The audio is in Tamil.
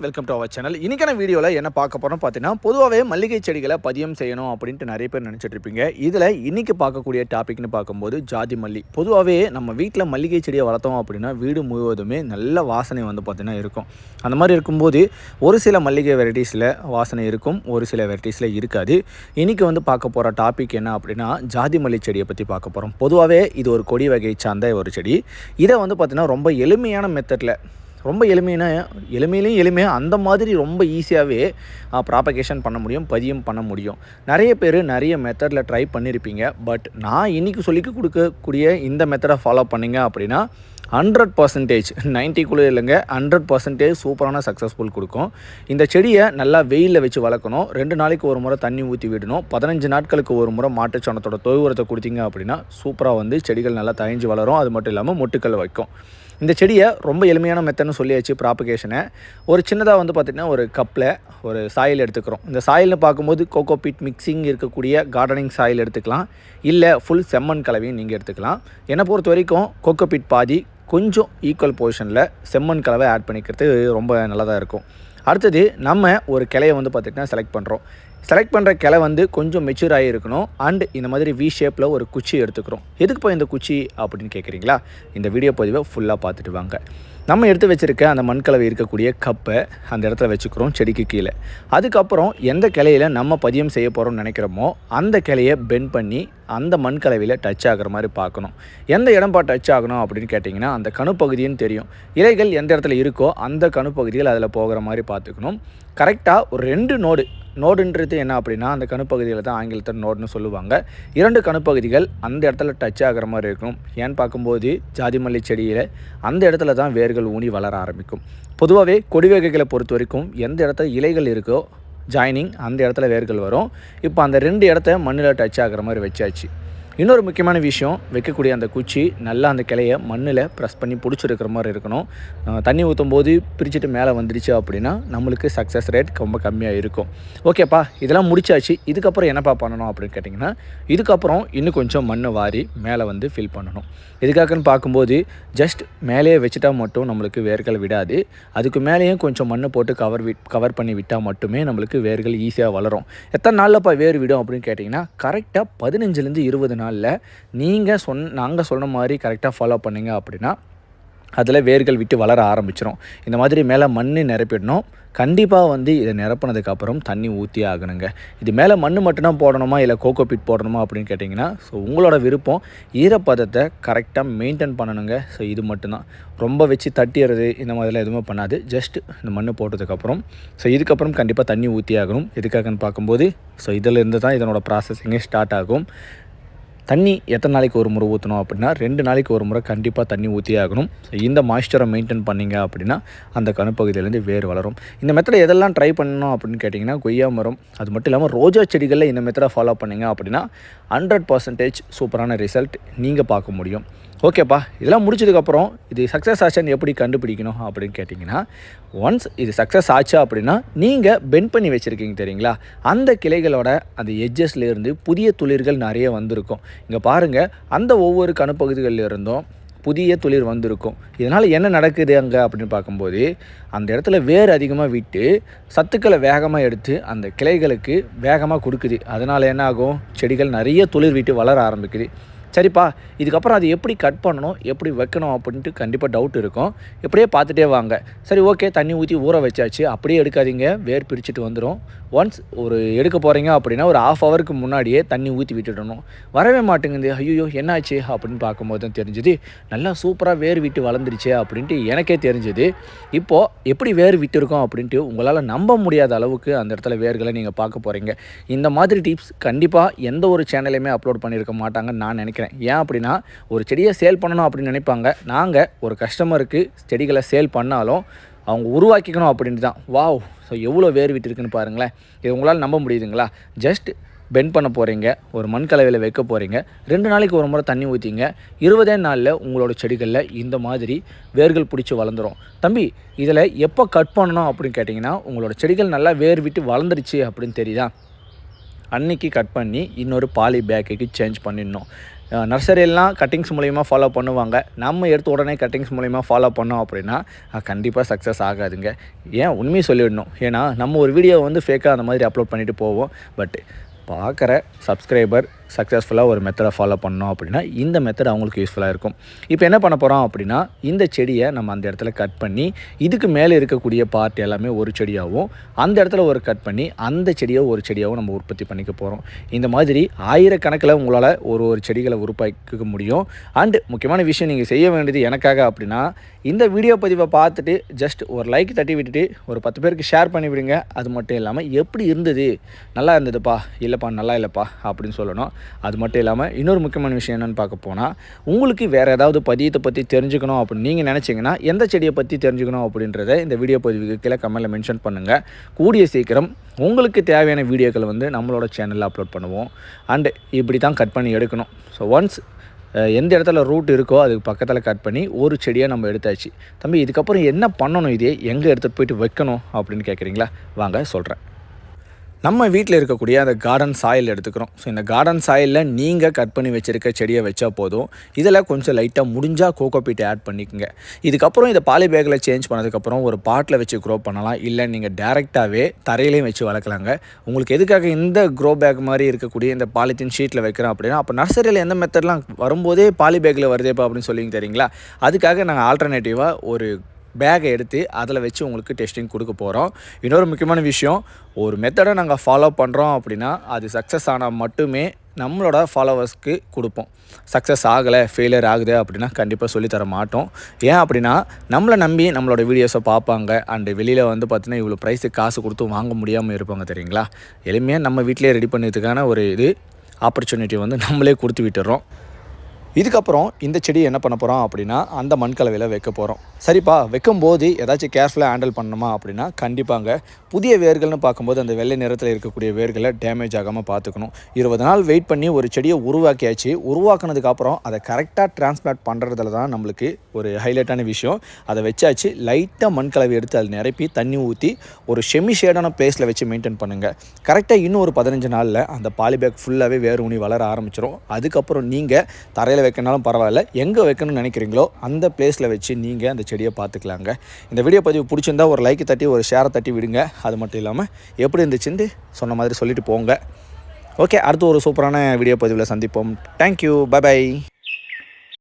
Welcome to our channel. இன்னைக்கான வீடியோவில் என்ன பார்க்க போகிறோம் பார்த்தீங்கன்னா, பொதுவாகவே மல்லிகை செடிகளை பதியம் செய்யணும் அப்படின்ட்டு நிறைய பேர் நினச்சிட்டு இருப்பீங்க. இதில் இன்றைக்கி பார்க்கக்கூடிய டாபிக்னு பார்க்கும்போது ஜாதி மல்லி. பொதுவாகவே நம்ம வீட்டில் மல்லிகை செடியை வளர்த்தோம் அப்படின்னா வீடு முழுவதுமே நல்ல வாசனை வந்து பார்த்திங்கன்னா இருக்கும். அந்த மாதிரி இருக்கும்போது ஒரு சில மல்லிகை வெரைட்டிஸில் வாசனை இருக்கும், ஒரு சில வெரைட்டிஸில் இருக்காது. இன்றைக்கி வந்து பார்க்க போகிற டாபிக் என்ன அப்படின்னா, ஜாதி மல்லி செடியை பற்றி பார்க்க போகிறோம். பொதுவாகவே இது ஒரு கொடி வகையை சார்ந்த ஒரு செடி. இதை வந்து பார்த்திங்கன்னா ரொம்ப எளிமையான மெத்தடில், ரொம்ப எளிமையாக அந்த மாதிரி ரொம்ப ஈஸியாகவே ப்ராபகேஷன் பண்ண முடியும், பதியம் பண்ண முடியும். நிறைய பேர் நிறைய மெத்தடில் ட்ரை பண்ணியிருப்பீங்க. பட் நான் இன்றைக்கி சொல்லிக்க கொடுக்கக்கூடிய இந்த மெத்தடை ஃபாலோ பண்ணிங்க அப்படின்னா 100% 90 இல்லைங்க, 100% சூப்பரான சக்ஸஸ்ஃபுல் கொடுக்கும். இந்த செடியை நல்லா வெயிலில் வச்சு வளர்க்கணும். 2 நாளைக்கு ஒரு முறை தண்ணி ஊற்றி விடணும். 15 நாட்களுக்கு ஒரு முறை மாட்டுச்சாணத்தோட தொழு உரத்தை கொடுத்தீங்க அப்படின்னா சூப்பராக வந்து செடிகள் நல்லா தழைஞ்சு வளரும். அது மட்டும் இல்லாமல் மொட்டுக்கள் வைக்கும். இந்த செடியை ரொம்ப எளிமையான மெத்தட்னு சொல்லியாச்சு. ப்ராபகேஷனை ஒரு சின்னதாக வந்து பார்த்திங்கன்னா ஒரு கப்பில் ஒரு சாயில் எடுத்துக்கிறோம். இந்த சாயில்னு பார்க்கும்போது கோகோ பீட் மிக்சிங் இருக்கக்கூடிய கார்டனிங் சாயில் எடுத்துக்கலாம், இல்லை ஃபுல் செம்மண் கலவையும் நீங்கள் எடுத்துக்கலாம். என்னை பொறுத்த வரைக்கும் கோகோ பீட் பாதி, கொஞ்சம் ஈக்குவல் பொசிஷனில் செம்மண் கலவை ஆட் பண்ணிக்கிறது ரொம்ப நல்லதாக இருக்கும். அடுத்தது நம்ம ஒரு கிளையை வந்து பார்த்திங்கன்னா செலக்ட் பண்ணுற கிளை வந்து கொஞ்சம் மெச்சூர் ஆகி இருக்கணும். அண்ட் இந்த மாதிரி வி ஷேப்பில் ஒரு குச்சி எடுத்துக்கிறோம். எதுக்குப்பா இந்த குச்சி அப்படின்னு கேட்குறீங்களா? இந்த வீடியோ பதிவை ஃபுல்லாக பார்த்துட்டு வாங்க. நம்ம எடுத்து வச்சுருக்க அந்த மண்கலவை இருக்கக்கூடிய கப்பை அந்த இடத்துல வச்சுக்கிறோம் செடிக்கு கீழே. அதுக்கப்புறம் எந்த கிளையில் நம்ம பதியம் செய்ய போகிறோம்னு நினைக்கிறோமோ அந்த கிளையை பெண்ட் பண்ணி அந்த மண்கலவையில் டச் ஆகிற மாதிரி பார்க்கணும். எந்த இடம்பா டச் ஆகணும் அப்படின்னு கேட்டிங்கன்னா, அந்த கணுப்பகுதின்னு தெரியும். இலைகள் எந்த இடத்துல இருக்கோ அந்த கணுப்பகுதிகள் அதில் போகிற மாதிரி பார்த்துக்கணும். கரெக்டாக ஒரு 2 நோடுன்றது என்ன அப்படின்னா, அந்த கணுப்பகுதியில் தான் ஆங்கிலத்தில் நோடுன்னு சொல்லுவாங்க. 2 கணுப்பகுதிகள் அந்த இடத்துல டச் ஆகிற மாதிரி இருக்கும். ஏன்னு பார்க்கும்போது ஜாதி மல்லி செடியில் அந்த இடத்துல தான் வேர்கள் ஊனி வளர ஆரம்பிக்கும். பொதுவாகவே கொடி வகைகளை பொறுத்த வரைக்கும் எந்த இடத்துல இலைகள் இருக்கோ ஜாயினிங் அந்த இடத்துல வேர்கள் வரும். இப்போ அந்த 2 இடத்த மண்ணில் டச் ஆகிற மாதிரி வச்சாச்சு. இன்னொரு முக்கியமான விஷயம், வைக்கக்கூடிய அந்த குச்சி நல்லா அந்த கிளையை மண்ணில் ப்ரெஸ் பண்ணி பிடிச்சிருக்கிற மாதிரி இருக்கணும். தண்ணி ஊற்றும் போது பிரிச்சுட்டு மேலே வந்துடுச்சு அப்படின்னா நம்மளுக்கு சக்ஸஸ் ரேட் ரொம்ப கம்மியாக இருக்கும். ஓகேப்பா, இதெல்லாம் முடிச்சாச்சு. இதுக்கப்புறம் என்னப்பா பண்ணணும் அப்படின்னு கேட்டிங்கன்னா, இதுக்கப்புறம் இன்னும் கொஞ்சம் மண் வாரி மேலே வந்து ஃபில் பண்ணணும். எதுக்காகன்னு பார்க்கும்போது ஜஸ்ட் மேலேயே வச்சுட்டா மட்டும் நம்மளுக்கு வேர்கள் விடாது. அதுக்கு மேலேயும் கொஞ்சம் மண் போட்டு கவர் பண்ணி விட்டால் மட்டுமே நம்மளுக்கு வேர்கள் ஈஸியாக வளரும். எத்தனை நாளில்ப்பா வேர் விடும் அப்படின்னு கேட்டிங்கன்னா, கரெக்டாக 15 20 நாளில் நாங்கள் சொன்ன மாதிரி கரெக்டாக ஃபாலோ பண்ணிங்க அப்படின்னா அதில் வேர்கள் விட்டு வளர ஆரம்பிச்சிடும். இந்த மாதிரி மேலே மண் நிரப்பிடணும். கண்டிப்பாக வந்து இதை நிரப்பினதுக்கப்புறம் தண்ணி ஊற்றி ஆகணுங்க. இது மேலே மண் மட்டும்தான் போடணுமா இல்லை கோகோ பீட் போடணுமா அப்படின்னு கேட்டிங்கன்னா, ஸோ உங்களோட விருப்பம். ஈரப்பதத்தை கரெக்டாக மெயின்டைன் பண்ணணுங்க. ஸோ இது மட்டும்தான். ரொம்ப வச்சு தட்டிடுறது இந்த மாதிரிலாம் எதுவுமே பண்ணாது. ஜஸ்ட் இந்த மண் போட்டதுக்கப்புறம் இதுக்கப்புறம் கண்டிப்பாக தண்ணி ஊற்றி ஆகணும். எதுக்காகன்னு பார்க்கும்போது இதிலேருந்து தான் இதனோட ப்ராசஸிங்கே ஸ்டார்ட் ஆகும். தண்ணி எத்தனை நாளைக்கு ஒரு முறை ஊற்றணும் அப்படின்னா 2 நாளைக்கு ஒரு முறை கண்டிப்பாக தண்ணி ஊற்றி ஆகணும். இந்த மாய்ஸ்சரை மெயின்டைன் பண்ணிங்க அப்படின்னா அந்த கணுப்பகுதியிலேருந்து வேர் வளரும். இந்த மெத்தடை எதெல்லாம் ட்ரை பண்ணணும் அப்படின்னு கேட்டிங்கன்னா, கொய்யா மரம், அது மட்டும் இல்லாமல் ரோஜா செடிகளில் இந்த மெத்தடை ஃபாலோ பண்ணிங்க அப்படின்னா 100% சூப்பரான ரிசல்ட் நீங்கள் பார்க்க முடியும். ஓகேப்பா, இதெல்லாம் முடிச்சதுக்கப்புறம் இது சக்ஸஸ் ஆச்சான்னு எப்படி கண்டுபிடிக்கணும் அப்படின்னு கேட்டிங்கன்னா, ஒன்ஸ் இது சக்ஸஸ் ஆச்சா அப்படின்னா நீங்கள் பெண்ட் பண்ணி வச்சுருக்கீங்க தெரியுங்களா, அந்த கிளைகளோட அந்த எட்ஜஸ்லேருந்து புதிய துளிர்கள் நிறைய வந்திருக்கும். இங்கே பாருங்கள், அந்த ஒவ்வொரு கணுப்பகுதிகளில் இருந்தும் புதிய துளிர் வந்திருக்கும். இதனால் என்ன நடக்குது அங்கே அப்படின்னு பார்க்கும்போது, அந்த இடத்துல வேர் அதிகமாக விட்டு சத்துக்களை வேகமாக எடுத்து அந்த கிளைகளுக்கு வேகமாக கொடுக்குது. அதனால் என்ன ஆகும், செடிகள் நிறைய துளிர் விட்டு வளர ஆரம்பிக்குது. சரிப்பா, இதுக்கப்புறம் அது எப்படி கட் பண்ணணும், எப்படி வைக்கணும் அப்படின்ட்டு கண்டிப்பாக டவுட் இருக்கும். இப்படியே பார்த்துட்டே வாங்க. சரி, ஓகே, தண்ணி ஊற்றி ஊற வச்சாச்சு. அப்படியே எடுக்காதீங்க, வேர் பிரிச்சுட்டு வந்துடும். ஒன்ஸ் ஒரு எடுக்க போகிறீங்க அப்படின்னா ஒரு 1/2 ஹவருக்கு முன்னாடியே தண்ணி ஊற்றி விட்டுடணும். வரவே மாட்டேங்குது, ஐயோ என்னாச்சு அப்படின்னு பார்க்கும்போது தான் தெரிஞ்சுது, நல்லா சூப்பராக வேர் விட்டு வளர்ந்துருச்சு அப்படின்ட்டு எனக்கே தெரிஞ்சுது. இப்போது எப்படி வேர் விட்டுருக்கோம் அப்படின்ட்டு உங்களால் நம்ப முடியாத அளவுக்கு அந்த இடத்துல வேர்களை நீங்கள் பார்க்க போகிறீங்க. இந்த மாதிரி டிப்ஸ் கண்டிப்பாக எந்த ஒரு சேனலையுமே அப்லோட் பண்ணியிருக்க மாட்டாங்கன்னு நான் நினைக்கிறேன். ஏன் அப்படின்னா, ஒரு செடியை சேல் பண்ணணும் அப்படின்னு நினைப்பாங்க. நாங்கள் ஒரு கஸ்டமருக்கு செடிகளை சேல் பண்ணாலும் அவங்க உருவாக்கிக்கணும் அப்படின்ட்டு தான். வாவ், எவ்வளோ வேர் விட்டுருக்குன்னு பாருங்களேன். இது உங்களால் நம்ப முடியுதுங்களா? ஜஸ்ட் பெண்ட் பண்ண போகிறீங்க, ஒரு மண் கலவையில் வைக்க போகிறீங்க, 2 நாளைக்கு ஒரு முறை தண்ணி ஊற்றிங்க. 20 நாளில் உங்களோட செடிகளில் இந்த மாதிரி வேர்கள் பிடிச்சி வளர்ந்துடும். தம்பி, இதில் எப்போ கட் பண்ணணும் அப்படின்னு கேட்டிங்கன்னா, உங்களோட செடிகள் நல்லா வேர் விட்டு வளர்ந்துருச்சு அப்படின்னு தெரியுதா, அன்றைக்கி கட் பண்ணி இன்னொரு பாலி பேக்குக்கு சேஞ்ச் பண்ணிடணும். நர்சரியெல்லாம் கட்டிங்ஸ் மூலிமா ஃபாலோ பண்ணுவாங்க. நம்ம எடுத்து உடனே கட்டிங்ஸ் மூலிமா ஃபாலோ பண்ணோம் அப்படின்னா கண்டிப்பாக சக்ஸஸ் ஆகாதுங்க. ஏன் உண்மையை சொல்லிடணும். ஏன்னா நம்ம ஒரு வீடியோ வந்து ஃபேக்காக அந்த மாதிரி அப்லோட் பண்ணிவிட்டு போவோம். பட் பார்க்குற சப்ஸ்கிரைபர் சக்ஸஸ்ஃபுல்லாக ஒரு மெத்தடை ஃபாலோ பண்ணோம் அப்படின்னா இந்த மெத்தட் அவங்களுக்கு யூஸ்ஃபுல்லாக இருக்கும். இப்போ என்ன பண்ண போகிறோம் அப்படின்னா இந்த செடியை நம்ம அந்த இடத்துல கட் பண்ணி இதுக்கு மேலே இருக்கக்கூடிய பார்ட் எல்லாமே ஒரு செடியாகவும் அந்த இடத்துல ஒரு கட் பண்ணி அந்த செடியை ஒரு செடியாகவும் நம்ம உற்பத்தி பண்ணிக்க போகிறோம். இந்த மாதிரி ஆயிரக்கணக்கில் உங்களால் ஒரு செடிகளை உருவாக்க முடியும். அண்டு முக்கியமான விஷயம் நீங்கள் செய்ய வேண்டியது எனக்காக அப்படின்னா இந்த வீடியோ பதிவை பார்த்துட்டு ஜஸ்ட் ஒரு லைக் தட்டி விட்டுட்டு ஒரு 10 பேருக்கு ஷேர் பண்ணி விடுங்க. அது மட்டும் இல்லாமல் எப்படி இருந்தது, நல்லா இருந்ததுப்பா, இல்லைப்பா நல்லா இல்லைப்பா அப்படின்னு சொல்லணும். அது மட்டும் இல்லாமல் இன்னொரு முக்கியமான விஷயம் என்னென்னு பார்க்க போனால் உங்களுக்கு வேறு ஏதாவது பதியத்தை பற்றி தெரிஞ்சுக்கணும் அப்படின்னு நீங்கள் நினச்சிங்கன்னா எந்த செடியை பற்றி தெரிஞ்சுக்கணும் அப்படின்றத இந்த வீடியோ பதிவுக்கு கீழே கமெண்ட்டில் மென்ஷன் பண்ணுங்கள். கூடிய சீக்கிரம் உங்களுக்கு தேவையான வீடியோக்களை வந்து நம்மளோட சேனலில் அப்லோட் பண்ணுவோம். அண்டு இப்படி தான் கட் பண்ணி எடுக்கணும். ஸோ ஒன்ஸ் எந்த இடத்துல ரூட் இருக்கோ அதுக்கு பக்கத்தில் கட் பண்ணி ஒரு செடியாக நம்ம எடுத்தாச்சு. தம்பி இதுக்கப்புறம் என்ன பண்ணணும், இதே எங்கே எடுத்துகிட்டு போயிட்டு வைக்கணும் அப்படின்னு கேட்குறீங்களா? வாங்க சொல்கிறேன். நம்ம வீட்டில் இருக்கக்கூடிய அந்த கார்டன் சாயில் எடுத்துக்கிறோம். ஸோ இந்த கார்டன் சாயிலில் நீங்கள் கட் பண்ணி வச்சுருக்க செடியை வச்சா போதும். இதில் கொஞ்சம் லைட்டாக முடிஞ்சால் கோகோபீட் ஆட் பண்ணிக்கோங்க. இதுக்கப்புறம் இதை பாலி பேக்கில் சேஞ்ச் பண்ணதுக்கப்புறம் ஒரு பாட்டில் வச்சு க்ரோ பண்ணலாம். இல்லை நீங்கள் டேரெக்டாகவே தரையிலையும் வச்சு வளர்க்கலாங்க. உங்களுக்கு எதுக்காக இந்த க்ரோ பேக் மாதிரி இருக்கக்கூடிய இந்த பாலித்தீன் ஷீட்டில் வைக்கிறோம் அப்படின்னா அப்போ நர்சரியில் எந்த மெத்தட்லாம் வரும்போதே பாலி பேக்கில் வருதேப்பா அப்படின்னு சொல்லி தெரியுங்களா? அதுக்காக நாங்கள் ஆல்டர்னேட்டிவாக ஒரு பேக்கை எடுத்து அதில் வச்சு உங்களுக்கு டெஸ்டிங் கொடுக்க போகிறோம். இன்னொரு முக்கியமான விஷயம், ஒரு மெத்தடை நாங்கள் ஃபாலோ பண்ணுறோம் அப்படின்னா அது சக்ஸஸ் ஆனால் மட்டுமே நம்மளோட ஃபாலோவர்ஸ்க்கு கொடுப்போம். சக்ஸஸ் ஆகலை, ஃபெயிலியர் ஆகுது அப்படின்னா கண்டிப்பாக சொல்லித்தர மாட்டோம். ஏன் அப்படின்னா நம்மளை நம்பி நம்மளோட வீடியோஸை பார்ப்பாங்க. அண்டு வெளியில் வந்து பார்த்திங்கன்னா இவ்வளோ ப்ரைஸுக்கு காசு கொடுத்து வாங்க முடியாமல் இருப்பாங்க தெரியுங்களா? எளிமையாக நம்ம வீட்டிலே ரெடி பண்ணுறதுக்கான ஒரு ஆப்பர்ச்சுனிட்டி வந்து நம்மளே கொடுத்து விட்டுறோம். இதுக்கப்புறம் இந்த செடி என்ன பண்ண போகிறோம் அப்படின்னா அந்த மண் கலவையில் வைக்க போகிறோம். சரிப்பா, வைக்கும்போது ஏதாச்சும் கேர்ஃபுல்லாக ஹேண்டில் பண்ணணுமா அப்படின்னா கண்டிப்பாங்க புதிய வேர்கள்னு பார்க்கும்போது அந்த வெள்ளை நிறத்தில் இருக்கக்கூடிய வேர்களை டேமேஜ் ஆகாமல் பார்த்துக்கணும். 20 நாள் வெயிட் பண்ணி ஒரு செடியை உருவாக்கியாச்சு. உருவாக்குனதுக்கப்புறம் அதை கரெக்டாக டிரான்ஸ்பிளான்ட் பண்ணுறதுல தான் நம்மளுக்கு ஒரு ஹைலைட்டான விஷயம். அதை வச்சாச்சு. லைட்டாக மண் கலவை எடுத்து அதில் நிரப்பி தண்ணி ஊற்றி ஒரு செமி ஷேடான பிளேஸில் வச்சு மெயின்டைன் பண்ணுங்கள். கரெக்டாக இன்னும் ஒரு 15 நாளில் அந்த பாலிபேக் ஃபுல்லாகவே வேர் ஊனி வளர ஆரம்பிச்சிடும். அதுக்கப்புறம் நீங்கள் தரையில் வைக்கனாலும் பரவாயில்ல, எங்கே வைக்கணும்னு நினைக்கிறீங்களோ அந்த பிளேஸில் வச்சு நீங்கள் அந்த செடியை பார்த்துக்கலாங்க. இந்த வீடியோ பதிவு பிடிச்சிருந்தா ஒரு லைக் தட்டி ஒரு ஷேரை தட்டி விடுங்க. அது மட்டும் இல்லாமல் எப்படி இருந்துச்சுன்னு சொன்ன மாதிரி சொல்லிட்டு போங்க. ஓகே, அடுத்து ஒரு சூப்பரான வீடியோ பதிவில் சந்திப்போம். Thank you, bye by.